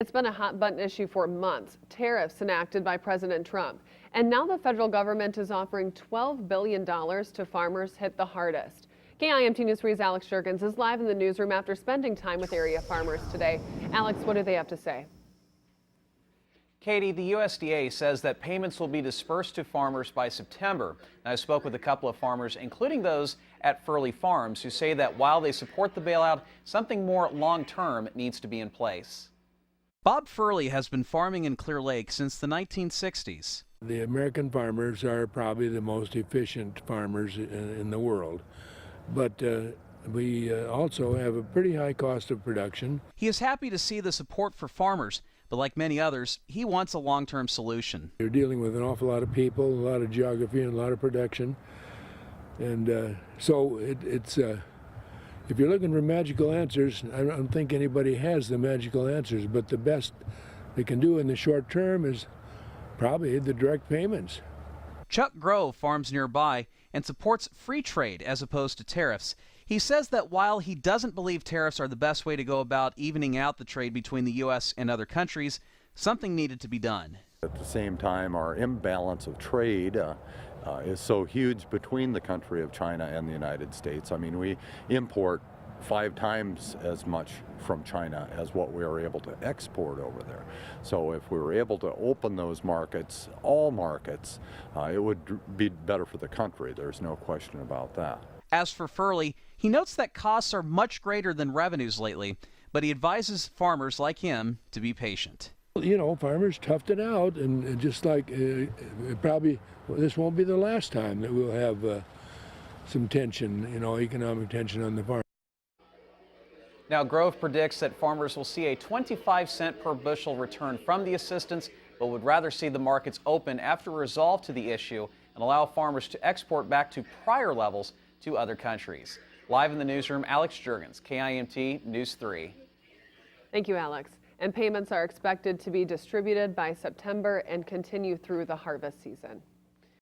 It's been a hot button issue for months. Tariffs enacted by President Trump. And now the federal government is offering $12 billion to farmers hit the hardest. KIMT News 3's Alex Jurgens is live in the newsroom after spending time with area farmers today. Alex, what do they have to say? Katie, the USDA says that payments will be dispersed to farmers by September. And I spoke with a couple of farmers, including those at Furley Farms, who say that while they support the bailout, something more long-term needs to be in place. Bob Furley has been farming in Clear Lake since the 1960s. The American farmers are probably the most efficient farmers in the world, but we also have a pretty high cost of production. He is happy to see the support for farmers, but like many others, he wants a long-term solution. You're dealing with an awful lot of people, a lot of geography, and a lot of production, and so it's if you're looking for magical answers, I don't think anybody has the magical answers, but the best they can do in the short term is probably the direct payments. Chuck Grove farms nearby and supports free trade as opposed to tariffs. He says that while he doesn't believe tariffs are the best way to go about evening out the trade between the U.S. and other countries, something needed to be done. At the same time, our imbalance of trade is so huge between the country of China and the United States. I mean, we import 5 times as much from China as what we are able to export over there. So if we were able to open those markets, all markets, it would be better for the country. There's no question about that. As for Furley, he notes that costs are much greater than revenues lately, but he advises farmers like him to be patient. You know, farmers toughed it out, and just like probably this won't be the last time that we'll have some tension, you know, economic tension on the farm. Now, Grove predicts that farmers will see a 25-cent per bushel return from the assistance, but would rather see the markets open after resolve to the issue and allow farmers to export back to prior levels to other countries. Live in the newsroom, Alex Jurgens, KIMT News 3. Thank you, Alex. And payments are expected to be distributed by September and continue through the harvest season.